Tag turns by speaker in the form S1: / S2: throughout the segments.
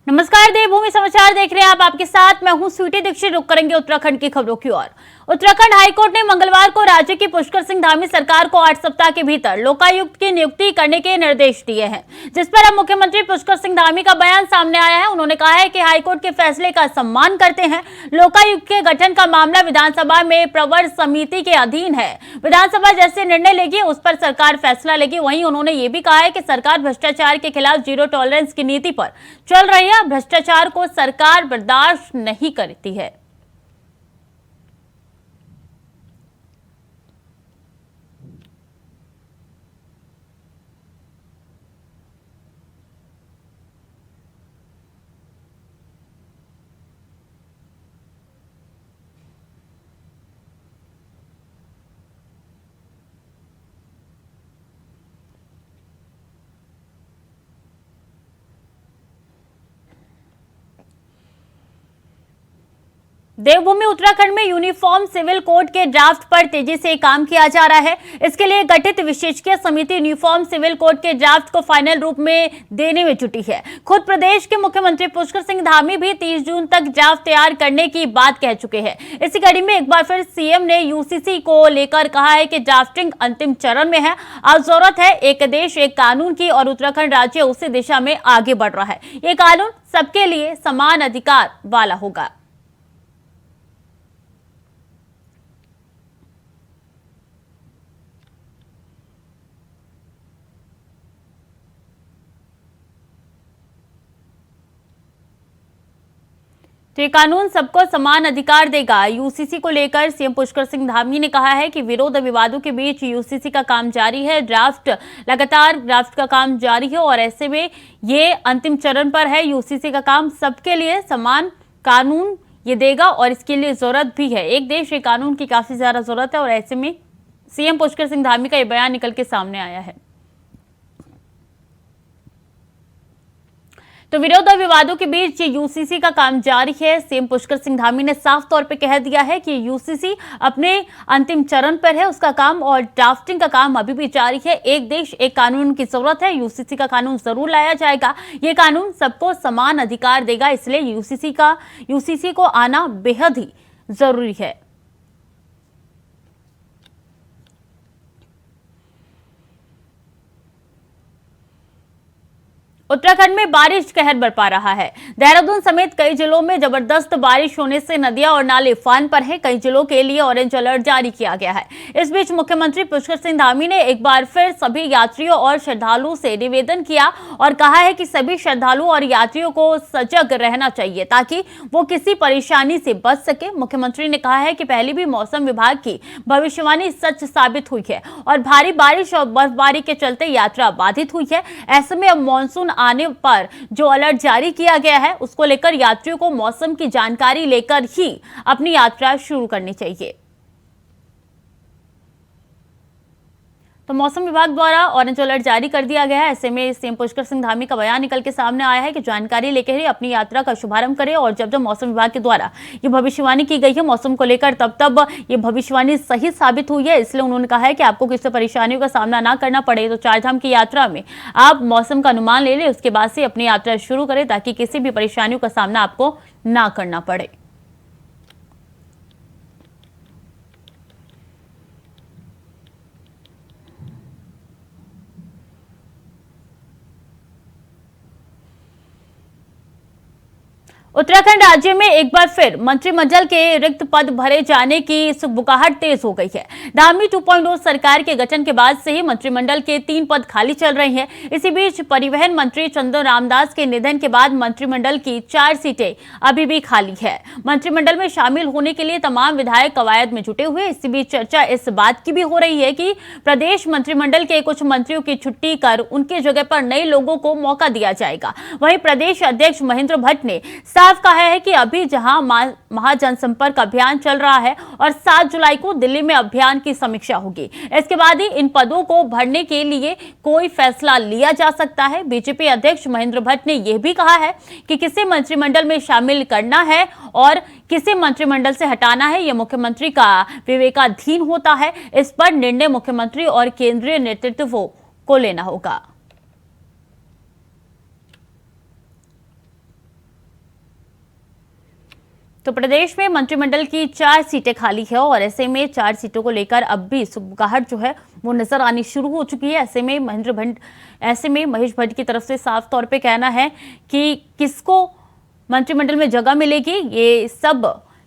S1: नमस्कार, देवभूमि समाचार देख रहे हैं आप। आपके साथ मैं हूं स्वीटी दीक्षित। रुक करेंगे उत्तराखंड की खबरों की ओर। उत्तराखंड हाईकोर्ट ने मंगलवार को राज्य की पुष्कर सिंह धामी सरकार को 8 सप्ताह के भीतर लोकायुक्त की नियुक्ति करने के निर्देश दिए हैं, जिस पर अब मुख्यमंत्री पुष्कर सिंह धामी का बयान सामने आया है। उन्होंने कहा है कि हाईकोर्ट के फैसले का सम्मान करते हैं। लोकायुक्त के गठन का मामला विधानसभा में प्रवर समिति के अधीन है। विधानसभा जैसे निर्णय लेगी उस पर सरकार फैसला लेगी। वहीं उन्होंने ये भी कहा है कि सरकार भ्रष्टाचार के खिलाफ जीरो टॉलरेंस की नीति पर चल रही है। भ्रष्टाचार को सरकार बर्दाश्त नहीं करती है। देवभूमि उत्तराखंड में यूनिफॉर्म सिविल कोड के ड्राफ्ट पर तेजी से काम किया जा रहा है। इसके लिए गठित विशेषज्ञ समिति यूनिफॉर्म सिविल कोड के ड्राफ्ट को फाइनल रूप में देने में जुटी है। खुद प्रदेश के मुख्यमंत्री पुष्कर सिंह धामी भी 30 जून तक ड्राफ्ट तैयार करने की बात कह चुके हैं। इसी कड़ी में एक बार फिर सीएम ने यूसीसी को लेकर कहा है कि ड्राफ्टिंग अंतिम चरण में है। अब जरूरत है एक देश एक कानून की और उत्तराखंड राज्य उसी दिशा में आगे बढ़ रहा है। ये कानून सबके लिए समान अधिकार वाला होगा। तो ये कानून सबको समान अधिकार देगा। यूसीसी को लेकर सीएम पुष्कर सिंह धामी ने कहा है कि विरोध विवादों के बीच यूसीसी का काम जारी है। लगातार ड्राफ्ट का काम जारी है और ऐसे में ये अंतिम चरण पर है। यूसीसी का काम सबके लिए समान कानून ये देगा और इसके लिए जरूरत भी है। एक देश एक कानून की काफी ज्यादा जरूरत है और ऐसे में सीएम पुष्कर सिंह धामी का ये बयान निकल के सामने आया है। तो विरोध और विवादों के बीच यूसीसी का काम जारी है। सीएम पुष्कर सिंह धामी ने साफ तौर पे कह दिया है कि यूसीसी अपने अंतिम चरण पर है, उसका काम और ड्राफ्टिंग का काम अभी भी जारी है। एक देश एक कानून की जरूरत है। यूसीसी का कानून जरूर लाया जाएगा। ये कानून सबको समान अधिकार देगा, इसलिए यूसीसी को आना बेहद ही जरूरी है। उत्तराखंड में बारिश कहर बरपा रहा है। देहरादून समेत कई जिलों में जबरदस्त बारिश होने से नदियां और नाले उफान पर हैं। कई जिलों के लिए ऑरेंज अलर्ट जारी किया गया है। इस बीच मुख्यमंत्री पुष्कर सिंह धामी ने एक बार फिर सभी यात्रियों और श्रद्धालुओं से निवेदन किया और कहा है कि सभी श्रद्धालुओं और यात्रियों को सजग रहना चाहिए ताकि वो किसी परेशानी से बच सके। मुख्यमंत्री ने कहा है कि पहले भी मौसम विभाग की भविष्यवाणी सच साबित हुई है और भारी बारिश और बर्फबारी के चलते यात्रा बाधित हुई है। ऐसे में अब मानसून आने पर जो अलर्ट जारी किया गया है उसको लेकर यात्रियों को मौसम की जानकारी लेकर ही अपनी यात्रा शुरू करनी चाहिए। तो मौसम विभाग द्वारा ऑरेंज अलर्ट जारी कर दिया गया है। ऐसे में सीएम पुष्कर सिंह धामी का बयान निकल के सामने आया है कि जानकारी लेकर ही अपनी यात्रा का शुभारंभ करें और जब मौसम विभाग के द्वारा ये भविष्यवाणी की गई है मौसम को लेकर तब ये भविष्यवाणी सही साबित हुई है। इसलिए उन्होंने कहा है कि आपको किसी परेशानियों का सामना ना करना पड़े। तो चारधाम की यात्रा में आप मौसम का अनुमान ले लें, उसके बाद से अपनी यात्रा शुरू करें ताकि किसी भी परेशानियों का सामना आपको ना करना पड़े। उत्तराखंड राज्य में एक बार फिर मंत्रिमंडल के रिक्त पद भरे जाने की सुगबुगाहट तेज हो गई है। धामी 2.0 सरकार के गठन के बाद से ही मंत्रिमंडल के 3 पद खाली चल रहे हैं। इसी बीच परिवहन मंत्री चंदन रामदास के निधन के बाद मंत्रिमंडल की 4 सीटें अभी भी खाली है। मंत्रिमंडल में शामिल होने के लिए तमाम विधायक कवायद में जुटे हुए। इसी बीच चर्चा इस बात की भी हो रही है कि प्रदेश मंत्रिमंडल के कुछ मंत्रियों की छुट्टी कर उनकी जगह पर नए लोगों को मौका दिया जाएगा। वहीं प्रदेश अध्यक्ष महेंद्र भट्ट ने साफ कहा है कि अभी जहां महाजनसंपर्क अभियान चल रहा है और 7 जुलाई को दिल्ली में अभियान की समीक्षा होगी। इसके बाद ही इन पदों को भरने के लिए कोई फैसला लिया जा सकता है। बीजेपी अध्यक्ष महेंद्र भट्ट ने यह भी कहा है कि किसे मंत्रिमंडल में शामिल करना है और किसे मंत्रिमंडल से हटाना है, यह मुख्यमंत्री का विवेकाधीन होता है। इस पर निर्णय मुख्यमंत्री और केंद्रीय नेतृत्व को लेना होगा। तो प्रदेश में मंत्रिमंडल की 4 सीटें खाली है और ऐसे में 4 सीटों को लेकर अब भी सुगबुगाहट जो है वो नजर आनी शुरू हो चुकी है। ऐसे में महेश भट्ट की तरफ से साफ तौर पे कहना है कि किसको मंत्रिमंडल में जगह मिलेगी, ये सब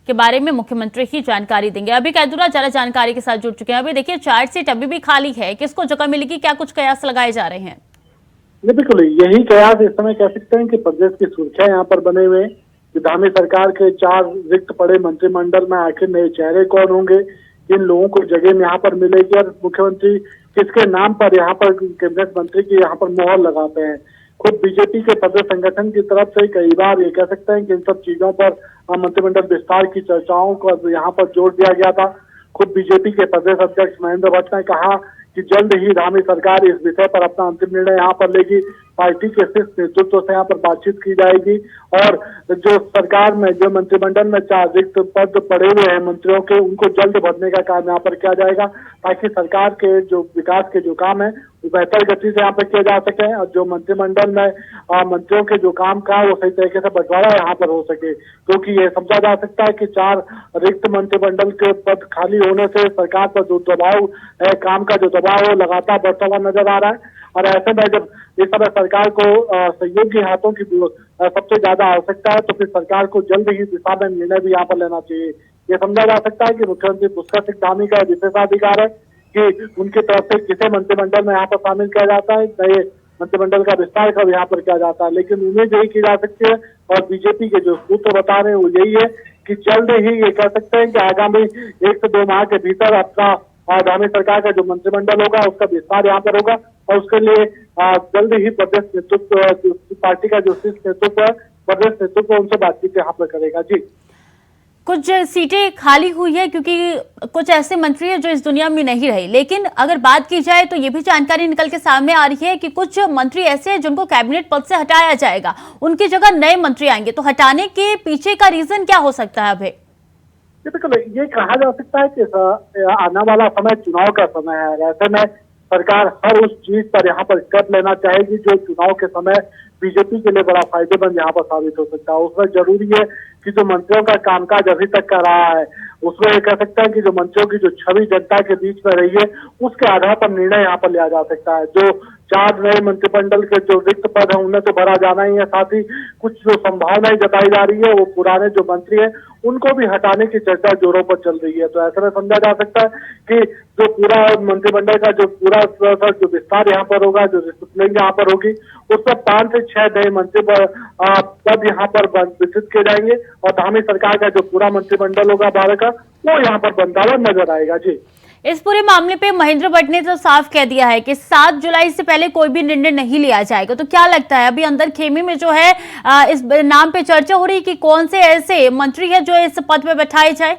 S1: के बारे में मुख्यमंत्री ही जानकारी देंगे। अभी कैदुरा ज्यादा जानकारी के साथ जुड़ चुके हैं। अभी देखिए 4 सीट अभी भी खाली है, किसको जगह मिलेगी, क्या कुछ कयास लगाए जा रहे हैं?
S2: बिल्कुल यही कयास इस समय कह सकते हैं कि प्रदेश की सुर्खियां यहाँ पर बने हुए हैं। धामी सरकार के 4 रिक्त पड़े मंत्रिमंडल में आखिर नए चेहरे कौन होंगे, किन लोगों को जगह में यहाँ पर मिलेगी और मुख्यमंत्री किसके नाम पर यहाँ पर कैबिनेट मंत्री की यहाँ पर मोहर लगाते हैं। खुद बीजेपी के प्रदेश संगठन की तरफ से कई बार ये कह सकते हैं कि इन सब चीजों पर मंत्रिमंडल विस्तार की चर्चाओं को यहाँ पर जोर दिया गया था। खुद बीजेपी के प्रदेश अध्यक्ष महेंद्र भट्ट ने कहा कि जल्द ही धामी सरकार इस विषय पर अपना अंतिम निर्णय यहाँ पर लेगी। पार्टी के शीर्ष नेतृत्व से यहाँ पर बातचीत की जाएगी और जो सरकार में जो मंत्रिमंडल में 4 रिक्त पद पड़े हुए हैं मंत्रियों के, उनको जल्द भरने का काम यहाँ पर किया जाएगा ताकि सरकार के जो विकास के जो काम है वो बेहतर गति से यहाँ पर किए जा सके और जो मंत्रिमंडल में मंत्रियों के जो काम का वो सही तरीके से बंटवारा यहाँ पर हो सके। क्योंकि ये समझा जा सकता है कि 4 रिक्त मंत्रिमंडल के पद खाली होने से सरकार पर जो दबाव है, काम का जो दबाव है लगातार बढ़ता हुआ नजर आ रहा है। और ऐसे में जब इस समय सरकार को सहयोगी हाथों की सबसे ज्यादा आवश्यकता है तो फिर सरकार को जल्द ही दिशा में निर्णय भी यहाँ पर लेना चाहिए। ये समझा जा सकता है कि मुख्यमंत्री पुष्कर सिंह धामी का विशेषाधिकार है कि उनकी तरफ से किसे मंत्रिमंडल में यहाँ पर शामिल किया जाता है, नए मंत्रिमंडल का विस्तार कब यहाँ पर किया जाता है। लेकिन उम्मीद यही की जा सकती है और बीजेपी के जो सूत्र बता रहे हैं वो यही है कि जल्द ही ये कह सकते हैं कि आगामी 1 से 2 माह के भीतर अपना धामी सरकार का जो मंत्रिमंडल होगा उसका विस्तार यहाँ पर होगा और उसके लिए जल्द ही प्रदेश नेतृत्व, पार्टी का जो शीर्ष नेतृत्व है, प्रदेश नेतृत्व उनसे बातचीत यहाँ पर करेगा। जी,
S1: कुछ सीटें खाली हुई है क्योंकि कुछ ऐसे मंत्री हैं जो इस दुनिया में नहीं रहे, लेकिन अगर बात की जाए तो ये भी जानकारी निकल के सामने आ रही है कि कुछ मंत्री ऐसे हैं जिनको कैबिनेट पद से हटाया जाएगा, उनकी जगह नए मंत्री आएंगे। तो हटाने के पीछे का रीजन क्या हो सकता है? अभी
S2: बिल्कुल ये कहा जा सकता है कि आने वाला समय चुनाव का समय है। ऐसे में सरकार हर उस चीज पर यहाँ पर स्टेप लेना चाहेगी जो चुनाव के समय बीजेपी के लिए बड़ा फायदेमंद यहाँ पर साबित हो सकता है। उसमें जरूरी है कि जो मंत्रियों का कामकाज अभी तक कर रहा है उसमें कह सकता है कि जो मंत्रियों की जो छवि जनता के बीच में रही है उसके आधार पर निर्णय यहाँ पर लिया जा सकता है। जो 4 नए मंत्रिमंडल के जो रिक्त पद है उनमें तो भरा जाना ही है, साथ ही कुछ जो संभावनाएं जताई जा रही है वो पुराने जो मंत्री है उनको भी हटाने की चर्चा जोरों पर चल रही है। तो ऐसे में समझा जा सकता है कि जो पूरा मंत्रिमंडल का जो पूरा जो विस्तार यहाँ पर होगा, जो रिस्पलिंग यहाँ पर होगी, उसमें 5 से 6 नए मंत्री पद यहाँ पर विकसित किए जाएंगे और धामी सरकार का जो पूरा मंत्रिमंडल होगा भारत का वो यहाँ पर बनता हुआ नजर आएगा। जी,
S1: इस पूरे मामले पे महेंद्र भट्ट ने तो साफ कह दिया है कि 7 जुलाई से पहले कोई भी निर्णय नहीं लिया जाएगा। तो क्या लगता है अभी अंदर खेमे में जो है इस नाम पे चर्चा हो रही है कि कौन से ऐसे मंत्री है जो इस पद पे बैठाए जाए?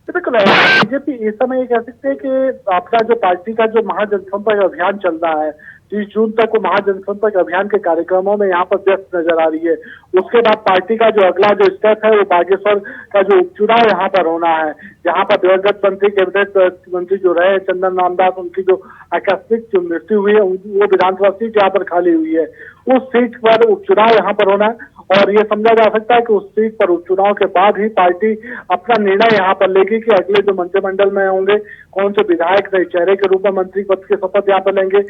S2: बिल्कुल बीजेपी इस समय ये कह सकते हैं कि आपका जो पार्टी का जो महाजनसंपर्क अभियान चल रहा है 30 जून तक वो महाजनसंपर्क अभियान के कार्यक्रमों में यहाँ पर व्यस्त नजर आ रही है। उसके बाद पार्टी का जो अगला जो स्टेप है वो बागेश्वर का जो उपचुनाव यहाँ पर होना है, जहाँ पर दिवंगत मंत्री कैबिनेट मंत्री जो रहे चंदन रामदास, उनकी जो आकस्मिक जो मृत्यु हुई है वो विधानसभा सीट यहाँ पर खाली हुई है, उस सीट पर उपचुनाव यहाँ पर होना है और ये समझा जा सकता है कि उस सीट पर उपचुनाव के बाद ही पार्टी अपना निर्णय यहाँ पर लेगी कि अगले जो मंत्रिमंडल में होंगे कौन से विधायक नए चेहरे के रूप में मंत्री पद की शपथ यहाँ पर लेंगे,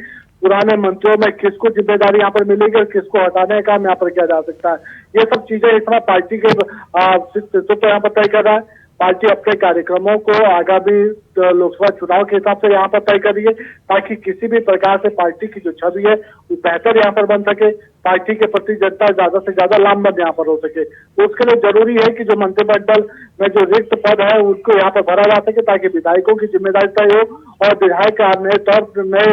S2: पुराने मंत्रियों में किसको जिम्मेदारी यहाँ पर मिलेगी और किसको हटाने का काम यहाँ पर किया जा सकता है। ये सब चीजें इस समय पार्टी के नेतृत्व यहाँ पर तय कर रहा है। पार्टी अपने कार्यक्रमों को आगामी लोकसभा चुनाव के हिसाब से यहाँ पर तय कर रही है ताकि किसी भी प्रकार से पार्टी की जो छवि है वो बेहतर यहाँ पर बन सके, पार्टी के प्रति जनता ज्यादा से ज्यादा लामबंद यहाँ पर हो सके। तो उसके लिए जरूरी है कि जो मंत्रिमंडल में जो रिक्त पद है उसको यहाँ पर भरा जा सके ताकि विधायकों की जिम्मेदारी तय हो और विधायक नए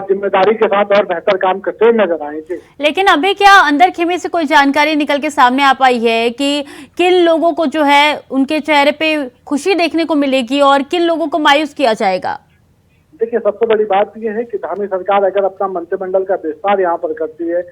S2: जिम्मेदारी के साथ और बेहतर काम करते हुए नजर आएंगे।
S1: लेकिन अभी क्या अंदर खेमे से कोई जानकारी निकल के सामने आ पाई है कि किन लोगों को जो है उनके चेहरे पे खुशी देखने को मिलेगी और किन लोगों को मायूस किया जाएगा?
S2: देखिए, सबसे बड़ी बात यह है कि धामी सरकार अगर अपना मंत्रिमंडल का विस्तार यहाँ पर करती है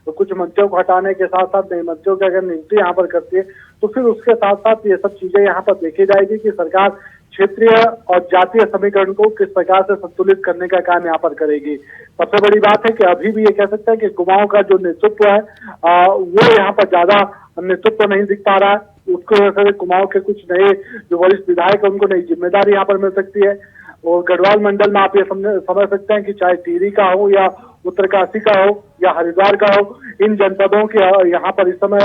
S2: तो कुछ मंत्रियों को हटाने के साथ साथ नए मंत्रियों की अगर नियुक्ति यहाँ पर करती है तो फिर उसके साथ साथ ये सब चीजें यहाँ पर देखी जाएगी कि सरकार क्षेत्रीय और जातीय समीकरण को किस प्रकार से संतुलित करने का काम यहाँ पर करेगी। सबसे बड़ी बात है कि अभी भी ये कह सकते हैं कि कुमाऊं का जो नेतृत्व है वो यहाँ पर ज्यादा नेतृत्व नहीं दिख पा रहा है, उसको वजह से कुमाऊं के कुछ नए जो वरिष्ठ विधायक है उनको नई जिम्मेदारी यहाँ पर मिल सकती है। और गढ़वाल मंडल में आप ये समझ सकते हैं कि चाहे टिहरी का हो या उत्तरकाशी का हो या हरिद्वार का हो, इन जनपदों के यहाँ पर इस समय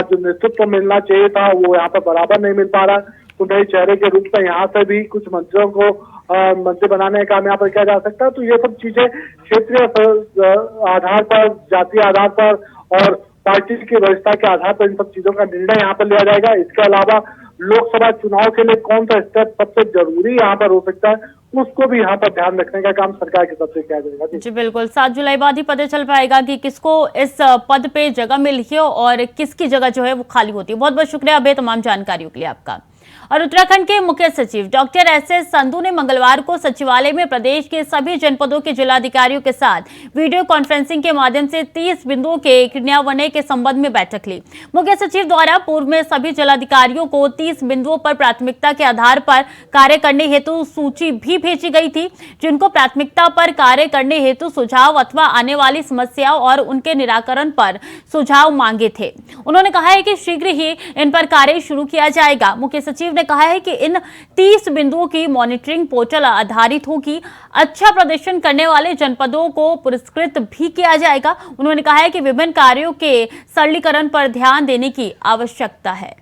S2: जो नेतृत्व मिलना चाहिए था वो यहाँ पर बराबर नहीं मिल पा रहा। तो नए चेहरे के रूप में यहाँ से भी कुछ मंत्रियों को मंत्री बनाने का काम यहाँ पर किया जा सकता है। तो ये सब चीजें क्षेत्रीय आधार पर, जातीय आधार पर और पार्टी की वरिष्ठता के आधार पर इन सब चीजों का निर्णय यहाँ पर लिया जाएगा। इसके अलावा लोकसभा चुनाव के लिए कौन सा स्टेप सबसे जरूरी यहाँ पर हो सकता है, उसको भी यहाँ पर ध्यान रखने का काम सरकार की तरफ से किया जाएगा।
S1: जी बिल्कुल, 7 जुलाई बाद ही पता चल पाएगा कि किसको इस पद पे जगह मिली है और किसकी जगह जो है वो खाली होती है। बहुत बहुत शुक्रिया अभय तमाम जानकारियों के लिए आपका। और उत्तराखंड के मुख्य सचिव डॉक्टर एस संधू ने मंगलवार को सचिवालय में प्रदेश के सभी जनपदों के जिलाधिकारियों के साथ वीडियो कॉन्फ्रेंसिंग के माध्यम से 30 बिंदुओं के क्रियान्वयन के संबंध में बैठक ली। मुख्य सचिव द्वारा पूर्व में सभी जिलाधिकारियों को 30 बिंदुओं पर प्राथमिकता के आधार पर कार्य करने हेतु सूची भी भेजी गई थी, जिनको प्राथमिकता पर कार्य करने हेतु सुझाव अथवा आने वाली समस्याओं और उनके निराकरण पर सुझाव मांगे थे। उन्होंने कहा है कि शीघ्र ही इन पर कार्य शुरू किया जाएगा। मुख्य सचिव ने कहा है कि इन 30 बिंदुओं की मॉनिटरिंग पोर्टल आधारित होगी। अच्छा प्रदर्शन करने वाले जनपदों को पुरस्कृत भी किया जाएगा। उन्होंने कहा है कि विभिन्न कार्यों के सरलीकरण पर ध्यान देने की आवश्यकता है।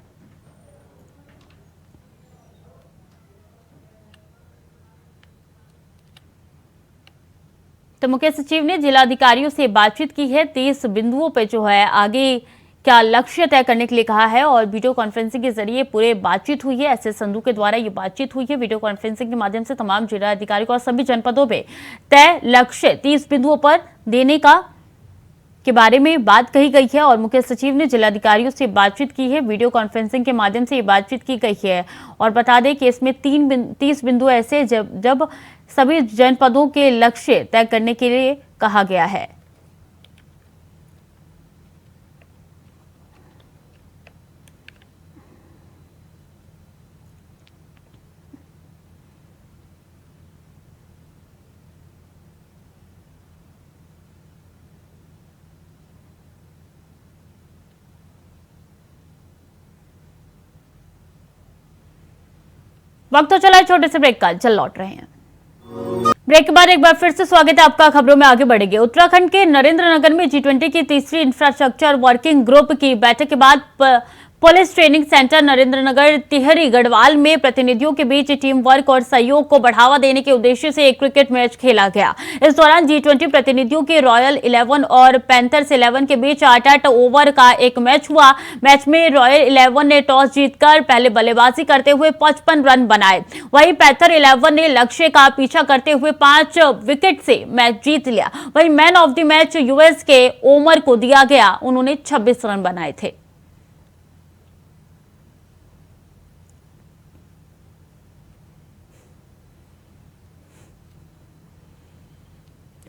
S1: तो मुख्य सचिव ने जिलाधिकारियों से बातचीत की है। 30 बिंदुओं पर जो है आगे क्या लक्ष्य तय करने के लिए कहा है और वीडियो कॉन्फ्रेंसिंग के जरिए पूरे बातचीत हुई है। एस संधू के द्वारा ये बातचीत हुई है वीडियो कॉन्फ्रेंसिंग के माध्यम से तमाम जिला अधिकारियों और सभी जनपदों पे तय लक्ष्य 30 बिंदुओं पर देने का के बारे में बात कही गई है। और मुख्य सचिव ने जिलाधिकारियों से बातचीत की है, वीडियो कॉन्फ्रेंसिंग के माध्यम से ये बातचीत की गई है। और बता दें कि इसमें 30 बिंदु ऐसे जब सभी जनपदों के लक्ष्य तय करने के लिए कहा गया है। वक्त तो चला है छोटे से ब्रेक का, चल लौट रहे हैं। ब्रेक के बाद एक बार फिर से स्वागत है आपका। खबरों में आगे बढ़ेंगे। उत्तराखंड के नरेंद्रनगर में G20 की तीसरी इंफ्रास्ट्रक्चर वर्किंग ग्रुप की बैठक के बाद police training centre Narendranagar Tehri Garhwal में प्रतिनिधियों के बीच टीम वर्क और सहयोग को बढ़ावा देने के उद्देश्य से एक क्रिकेट मैच खेला गया। इस दौरान G20 प्रतिनिधियों के रॉयल 11 और पैंथर्स 11 के बीच 8-8 ओवर का एक मैच हुआ। मैच में रॉयल 11 ने टॉस जीतकर पहले बल्लेबाजी करते हुए 55 रन बनाए। वहीं पैंथर 11 ने लक्ष्य का पीछा करते हुए 5 विकेट से मैच जीत लिया। वहीं man of the match US के ओमर को दिया गया, उन्होंने 26 रन बनाए थे।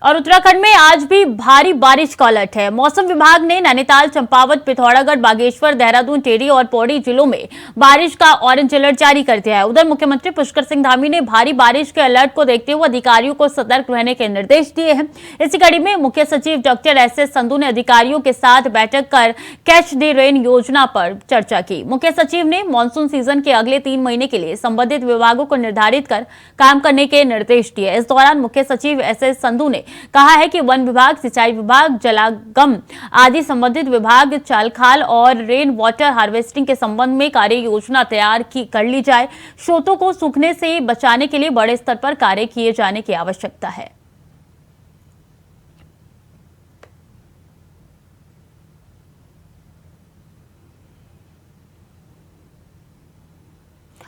S1: और उत्तराखंड में आज भी भारी बारिश का अलर्ट है। मौसम विभाग ने नैनीताल, चंपावत, पिथौरागढ़, बागेश्वर, देहरादून, टिहरी और पौड़ी जिलों में बारिश का ऑरेंज अलर्ट जारी कर दिया है। उधर मुख्यमंत्री पुष्कर सिंह धामी ने भारी बारिश के अलर्ट को देखते हुए अधिकारियों को सतर्क रहने के निर्देश दिए हैं। इसी कड़ी में मुख्य सचिव डॉक्टर एस संधू ने अधिकारियों के साथ बैठक कर कैच द रेन योजना पर चर्चा की। मुख्य सचिव ने मानसून सीजन के अगले 3 महीने के लिए संबंधित विभागों को निर्धारित कर काम करने के निर्देश दिए। इस दौरान मुख्य सचिव एस संधू ने कहा है कि वन विभाग, सिंचाई विभाग, जलागम आदि संबंधित विभाग चाल खाल और रेन वाटर हार्वेस्टिंग के संबंध में कार्य योजना तैयार कर ली जाए। स्रोतों को सूखने से बचाने के लिए बड़े स्तर पर कार्य किए जाने की आवश्यकता है।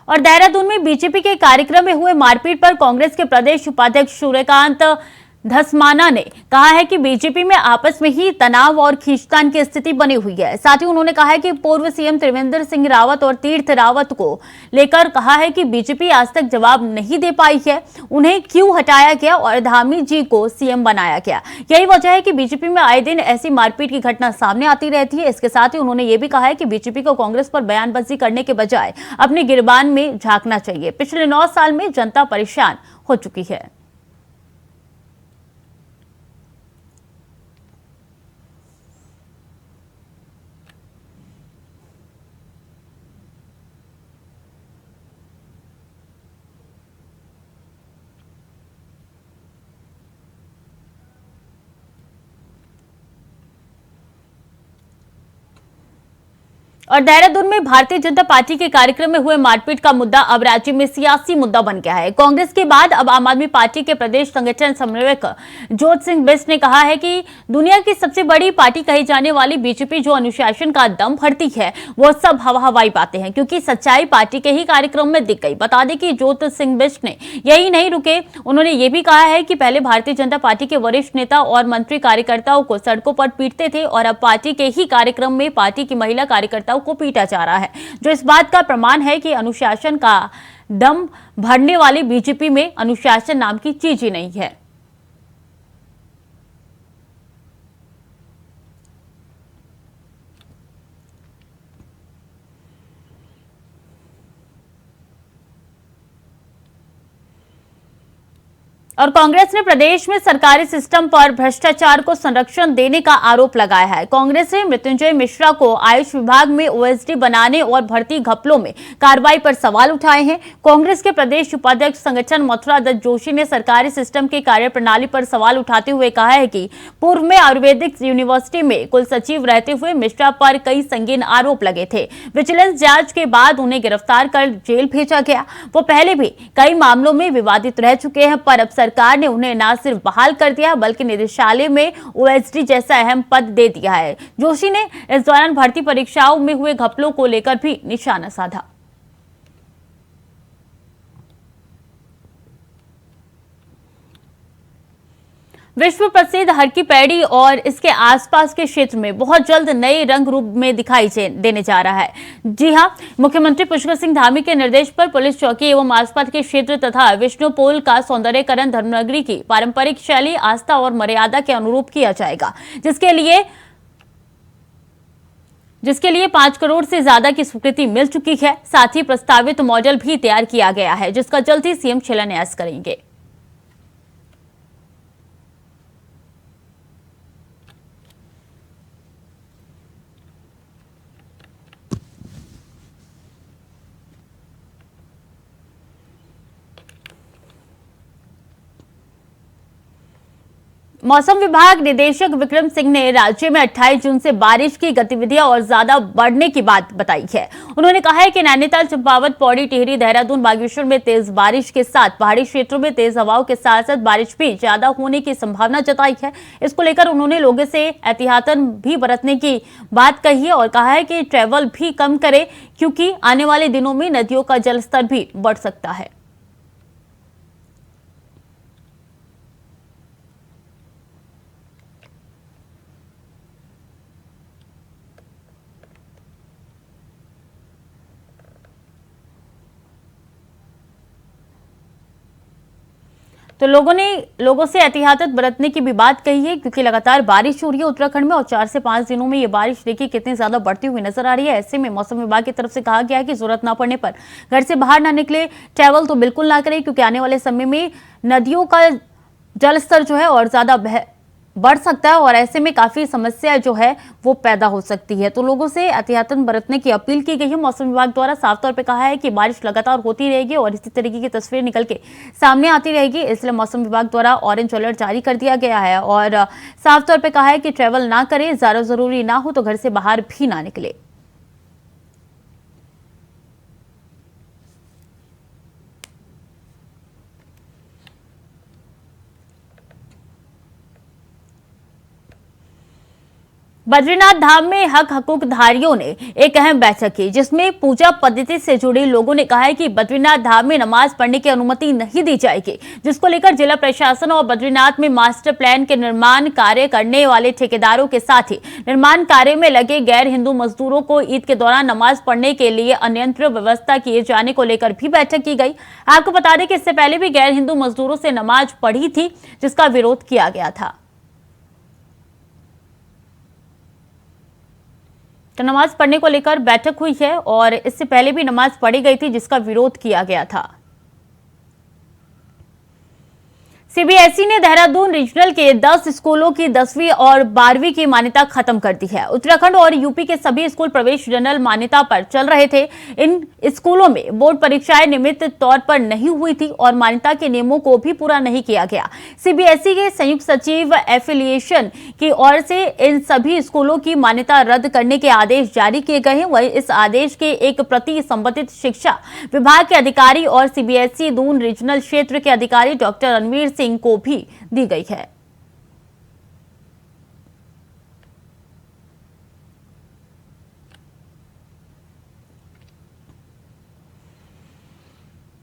S1: और देहरादून में बीजेपी के कार्यक्रम में हुए मारपीट पर कांग्रेस के प्रदेश उपाध्यक्ष सूर्यकांत धसमाना ने कहा है कि बीजेपी में आपस में ही तनाव और खींचतान की स्थिति बनी हुई है। साथ ही उन्होंने कहा है कि पूर्व सीएम त्रिवेंद्र सिंह रावत और तीर्थ रावत को लेकर कहा है कि बीजेपी आज तक जवाब नहीं दे पाई है, उन्हें क्यों हटाया गया और धामी जी को सीएम बनाया गया। यही वजह है कि बीजेपी में आए दिन ऐसी मारपीट की घटना सामने आती रहती है। इसके साथ ही उन्होंने ये भी कहा है कि बीजेपी को कांग्रेस पर बयानबाजी करने के बजाय अपने गिरबान में झांकना चाहिए। पिछले 9 साल में जनता परेशान हो चुकी है। और देहरादून में भारतीय जनता पार्टी के कार्यक्रम में हुए मारपीट का मुद्दा अब राज्य में सियासी मुद्दा बन गया है। कांग्रेस के बाद अब आम आदमी पार्टी के प्रदेश संगठन समन्वयक जोत सिंह बिष्ट ने कहा है कि दुनिया की सबसे बड़ी पार्टी कही जाने वाली बीजेपी जो अनुशासन का दम भरती है वो सब हवा हवाई बातें हैं, क्योंकि सच्चाई पार्टी के ही कार्यक्रम में दिख गई। बता दें कि जोत सिंह बिष्ट ने यही नहीं रुके, उन्होंने ये भी कहा है कि पहले भारतीय जनता पार्टी के वरिष्ठ नेता और मंत्री कार्यकर्ताओं को सड़कों पर पीटते थे और अब पार्टी के ही कार्यक्रम में पार्टी की महिला कार्यकर्ताओं को पीटा जा रहा है, जो इस बात का प्रमाण है कि अनुशासन का दम भरने वाली बीजेपी में अनुशासन नाम की चीज ही नहीं है। और कांग्रेस ने प्रदेश में सरकारी सिस्टम पर भ्रष्टाचार को संरक्षण देने का आरोप लगाया है। कांग्रेस ने मृत्युंजय मिश्रा को आयुष विभाग में ओएसडी बनाने और भर्ती घपलों में कार्रवाई पर सवाल उठाए हैं। कांग्रेस के प्रदेश उपाध्यक्ष संगठन मथुरा दत्त जोशी ने सरकारी सिस्टम की कार्यप्रणाली पर सवाल उठाते हुए कहा है कि पूर्व में आयुर्वेदिक यूनिवर्सिटी में कुल सचिव रहते हुए मिश्रा पर कई संगीन आरोप लगे थे। विजिलेंस जांच के बाद उन्हें गिरफ्तार कर जेल भेजा गया। वो पहले भी कई मामलों में विवादित रह चुके हैं, पर अब सरकार ने उन्हें न सिर्फ बहाल कर दिया बल्कि निदेशालय में ओएसडी जैसा अहम पद दे दिया है। जोशी ने इस दौरान भर्ती परीक्षाओं में हुए घपलों को लेकर भी निशाना साधा। विश्व प्रसिद्ध हर की पैड़ी और इसके आसपास के क्षेत्र में बहुत जल्द नए रंग रूप में दिखाई देने जा रहा है। जी हां, मुख्यमंत्री पुष्कर सिंह धामी के निर्देश पर पुलिस चौकी एवं आसपास के क्षेत्र तथा विष्णुपोल का सौंदर्यकरण धर्मनगरी की पारंपरिक शैली, आस्था और मर्यादा के अनुरूप किया जाएगा, जिसके लिए 5 करोड़ से ज्यादा की स्वीकृति मिल चुकी है। साथ ही प्रस्तावित मॉडल भी तैयार किया गया है, जिसका जल्द ही सीएम शिलान्यास करेंगे। मौसम विभाग निदेशक विक्रम सिंह ने राज्य में 28 जून से बारिश की गतिविधियां और ज्यादा बढ़ने की बात बताई है। उन्होंने कहा है कि नैनीताल, चंपावत, पौड़ी, टिहरी, देहरादून, बागेश्वर में तेज बारिश के साथ पहाड़ी क्षेत्रों में तेज हवाओं के साथ साथ बारिश भी ज्यादा होने की संभावना जताई है। इसको लेकर उन्होंने लोगों से एहतियातन भी बरतने की बात कही है और कहा है कि ट्रैवल भी कम करें, क्योंकि आने वाले दिनों में नदियों का जलस्तर भी बढ़ सकता है। तो लोगों से एहतियात बरतने की भी बात कही है, क्योंकि लगातार बारिश हो रही है उत्तराखंड में और 4 से 5 दिनों में ये बारिश देखिए कितनी ज्यादा बढ़ती हुई नजर आ रही है। ऐसे में मौसम विभाग की तरफ से कहा गया है कि जरूरत ना पड़ने पर घर से बाहर ना निकले, ट्रैवल तो बिल्कुल ना करें, क्योंकि आने वाले समय में नदियों का जलस्तर जो है और ज्यादा बढ़ सकता है और ऐसे में काफी समस्या जो है वो पैदा हो सकती है। तो लोगों से एहतियातन बरतने की अपील की गई है। मौसम विभाग द्वारा साफ तौर पे कहा है कि बारिश लगातार होती रहेगी और इसी तरीके की तस्वीर निकल के सामने आती रहेगी, इसलिए मौसम विभाग द्वारा ऑरेंज अलर्ट जारी कर दिया गया है और साफ तौर पर कहा है कि ट्रैवल ना करें, ज्यादा जरूरी ना हो तो घर से बाहर भी ना निकले। बद्रीनाथ धाम में हक हकूक धारियों ने एक अहम बैठक की, जिसमें पूजा पद्धति से जुड़े लोगों ने कहा है कि बद्रीनाथ धाम में नमाज पढ़ने की अनुमति नहीं दी जाएगी, जिसको लेकर जिला प्रशासन और बद्रीनाथ में मास्टर प्लान के निर्माण कार्य करने वाले ठेकेदारों के साथ ही निर्माण कार्य में लगे गैर हिंदू मजदूरों को ईद के दौरान नमाज पढ़ने के लिए अन्यंत्र व्यवस्था किए जाने को लेकर भी बैठक की गई। आपको बता दें कि इससे पहले भी गैर हिंदू मजदूरों से नमाज पढ़ी थी, जिसका विरोध किया गया था। तो नमाज पढ़ने को लेकर बैठक हुई है और इससे पहले भी नमाज पढ़ी गई थी, जिसका विरोध किया गया था। सीबीएसई ने देहरादून रीजनल के 10 स्कूलों की 10वीं और 12वीं की मान्यता खत्म कर दी है। उत्तराखंड और यूपी के सभी स्कूल प्रवेश जनरल मान्यता पर चल रहे थे। इन स्कूलों में बोर्ड परीक्षाएं नियमित तौर पर नहीं हुई थी और मान्यता के नियमों को भी पूरा नहीं किया गया। सीबीएसई के संयुक्त सचिव एफिलिएशन की ओर से इन सभी स्कूलों की मान्यता रद्द करने के आदेश जारी किए गए हैं। वहीं इस आदेश के एक प्रति संबंधित शिक्षा विभाग के अधिकारी और सीबीएसई दून रीजनल क्षेत्र के अधिकारी डॉक्टर रणवीर सिंह को भी दी गई है।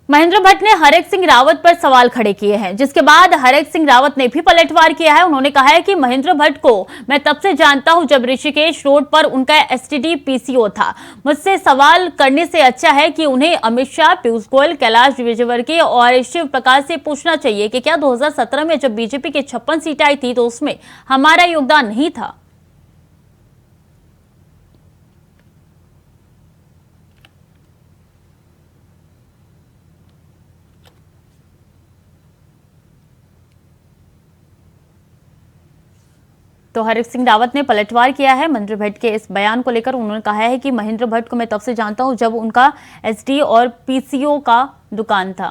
S1: महेंद्र भट्ट ने हरेक सिंह रावत पर सवाल खड़े किए हैं, जिसके बाद हरेक सिंह रावत ने भी पलटवार किया है। उन्होंने कहा है कि महेंद्र भट्ट को मैं तब से जानता हूं जब ऋषिकेश रोड पर उनका एसटीडी पीसीओ था। मुझसे सवाल करने से अच्छा है कि उन्हें अमित शाह, पीयूष गोयल, कैलाश विजयवर्गीय और शिव प्रकाश से पूछना चाहिए कि क्या 2017 में जब बीजेपी की 56 सीट आई थी तो उसमें हमारा योगदान नहीं था। तो हरेक सिंह रावत ने पलटवार किया है महेंद्र भट्ट के इस बयान को लेकर। उन्होंने कहा है कि महेंद्र भट्ट को मैं तब से जानता हूं जब उनका एसडी और पीसीओ का दुकान था।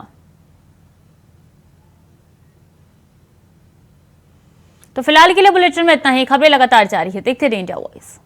S1: तो फिलहाल के लिए बुलेटिन में इतना ही। खबरें लगातार जारी है, देखते रहिए इंडिया वॉइस।